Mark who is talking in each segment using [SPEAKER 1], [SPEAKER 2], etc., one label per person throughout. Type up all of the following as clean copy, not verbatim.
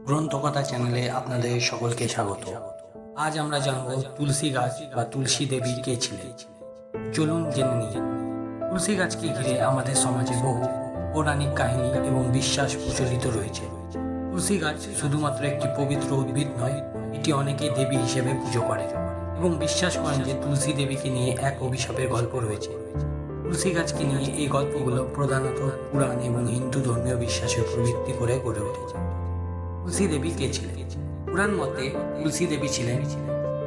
[SPEAKER 1] গ্রন্থকথা চ্যানেলে আপনাদের সকলকে স্বাগত। আজ আমরা জানব তুলসী গাছ বা তুলসী দেবী কে ছিলেন। চলুন জেনে নিই। তুলসী গাছকে ঘিরে আমাদের সমাজে বহু পৌরাণিক কাহিনী এবং বিশ্বাস প্রচলিত রয়েছে। তুলসী গাছ শুধুমাত্র একটি পবিত্র উদ্ভিদ নয়, এটি অনেকে দেবী হিসেবে পুজো করে এবং বিশ্বাস করেন যে তুলসী দেবীকে নিয়ে এক অভিশাপের গল্প রয়েছে। তুলসী গাছকে নিয়ে এই গল্পগুলো প্রধানত পুরাণ এবং হিন্দু ধর্মীয় বিশ্বাসের উপর ভিত্তি করে গড়ে উঠেছে। তুলসী দেবী কে ছিলেন? পুরাণ মতে তুলসী দেবী ছিলেন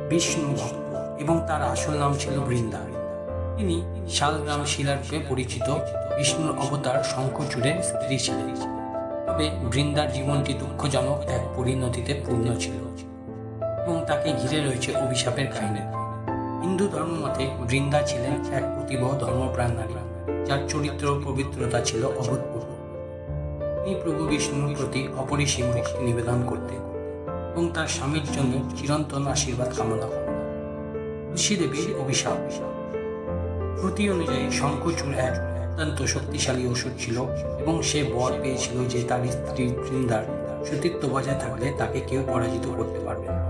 [SPEAKER 1] বিষ্ণু ভক্ত এবং তার আসল নাম ছিল বৃন্দা। তিনি শালগ্রাম শিলা রূপে পরিচিত বিষ্ণুর অবতার শঙ্খচূড়ের স্ত্রী ছিলেন। তবে বৃন্দার জীবনটি দুঃখজনক এক পরিণতিতে পূর্ণ ছিল এবং তাকে ঘিরে রয়েছে অভিশাপের কাহিনী। হিন্দু ধর্ম মতে বৃন্দা ছিলেন এক অতীব ধর্মপ্রাণ নারী, যার চরিত্র পবিত্রতা ছিল অভূতপূর্ব। তিনি প্রভু বিষ্ণুর প্রতি অপরিসীম ভক্তি নিবেদন করতেন এবং তার স্বামীর জন্য চিরন্তন আশীর্বাদ কামনা করতেন। তুলসী দেবীর অভিশাপ। শ্রুতি অনুযায়ী শঙ্খচূড় এক অত্যন্ত শক্তিশালী অসুর ছিল এবং সে বর পেয়েছিল যে তার স্ত্রী বৃন্দার সতীত্ব বজায় থাকলে তাকে কেউ পরাজিত করতে পারবে না।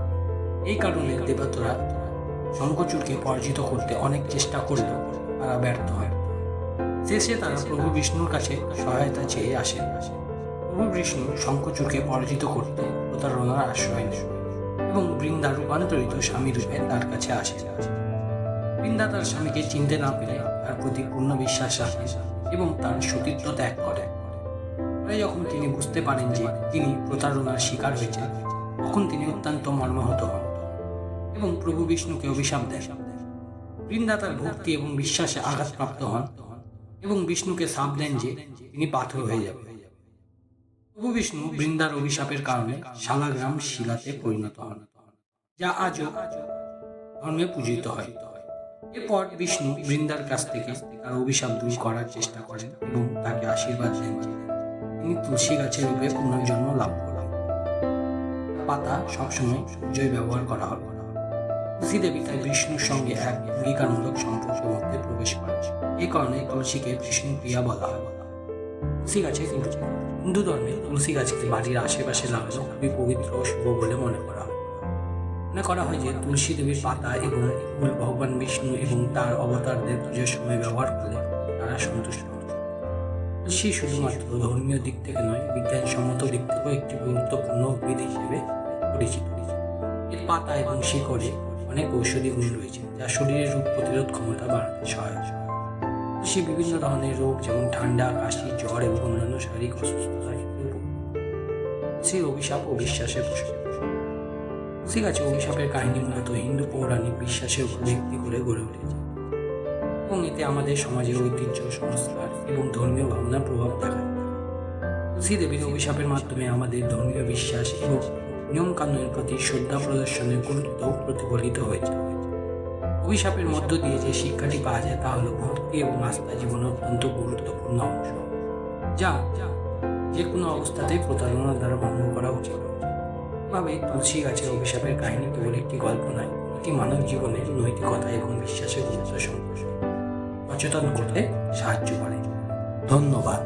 [SPEAKER 1] এই কারণে দেবতারা শঙ্খচূড়কে পরাজিত করতে অনেক চেষ্টা করলেও তারা ব্যর্থ হয়। শেষে তারা প্রভু বিষ্ণুর কাছে সহায়তা চেয়ে আসেন। প্রভু বিষ্ণু শঙ্খচূড়কে পরাজিত করতে প্রতারণার আশ্রয় নেন এবং বৃন্দা রূপান্তরিত স্বামী রূপে তার কাছে আসেন। বৃন্দা তার স্বামীকে চিনতে না পেরে তার প্রতি পূর্ণ বিশ্বাস রাখেন এবং তার সতীত্ব ত্যাগ করেন। পরে যখন তিনি বুঝতে পারেন যে তিনি প্রতারণার শিকার হয়েছেন, তখন তিনি অত্যন্ত মর্মাহত হন এবং প্রভু বিষ্ণুকে অভিশাপ দেন। বৃন্দা তার ভক্তি এবং বিশ্বাসে আঘাতপ্রাপ্ত হন এবং বিষ্ণুকে শাপ দেন যে তিনি পাথর হয়ে যাবেন। প্রভু বিষ্ণু বৃন্দার অভিশাপের কারণে শালগ্রাম শিলাতে পরিণত হন, যা আজও ধর্মে পূজিত হয়। এরপর বিষ্ণু বৃন্দার কাছ থেকে তার অভিশাপ দূর করার চেষ্টা করেন এবং তাকে আশীর্বাদ দেন যে তিনি তুলসী গাছের রূপে পুনর্জন্ম লাভ করেন। পাতা সবসময় পূজায় ব্যবহার করা হবে। তুলসী দেবী তাই বিষ্ণুর সঙ্গে এক অঙ্গীকারমূলক সম্পর্কের মধ্যে প্রবেশ করেন। এই কারণে তুলসীকে বিষ্ণু প্রিয়া বলা হয়। তুলসী গাছে হিন্দু ধর্মে তুলসী গাছকে বাড়ির আশেপাশে লাগানো খুবই পবিত্র ও শুভ বলে মনে করা হয়। মনে করা হয় যে তুলসী দেবীর পাতা এবং ফুল ভগবান বিষ্ণু এবং তার অবতারদের পুজোর সময় ব্যবহার করলে তারা সন্তুষ্ট হন। তুলসী শুধুমাত্র ধর্মীয় দিক থেকে নয়, বিজ্ঞানসম্মত দিক থেকেও একটি গুরুত্বপূর্ণ উদ্ভিদ হিসেবে পরিচিত। এর পাতা এবং শিকড়ে অনেক ঔষধি গুণ রয়েছে, যা শরীরের রোগ প্রতিরোধ ক্ষমতা বাড়াতে সহায়ক। তুলসী বিভিন্ন ধরনের রোগ যেমন ঠান্ডা, কাশি, জ্বর এবং অন্যান্য শারীরিক অসুস্থতার ক্ষেত্রে তুলসীর অভিশাপ ও বিশ্বাসের প্রশ্ন। তুলসী গাছে অভিশাপের কাহিনী মূলত হিন্দু পৌরাণিক বিশ্বাসের উপর ভিত্তি করে গড়ে উঠেছে এবং এতে আমাদের সমাজের ঐতিহ্য, সংস্কার এবং ধর্মীয় ভাবনার প্রভাব দেখা যায়। তুলসী দেবীর অভিশাপের মাধ্যমে আমাদের ধর্মীয় বিশ্বাস এবং নিয়মকানুনের প্রতি শ্রদ্ধা প্রদর্শনের গুরুত্ব প্রতিফলিত হয়েছে। অভিশাপের মধ্য দিয়ে যে শিক্ষাটি পাওয়া যায় তা হল ভক্তি এবং আস্থা জীবনের অত্যন্ত গুরুত্বপূর্ণ অংশ, যা যে কোনো অবস্থাতেই প্রতারণার দ্বারা ভঙ্গ করা উচিত। এভাবে তুলসী গাছের অভিশাপের কাহিনী কেবল একটি গল্প নয়, এটি মানব জীবনের নৈতিকতা এবং বিশ্বাসের গুরুত্ব সম্পর্কে সচেতন করতে সাহায্য করে। ধন্যবাদ।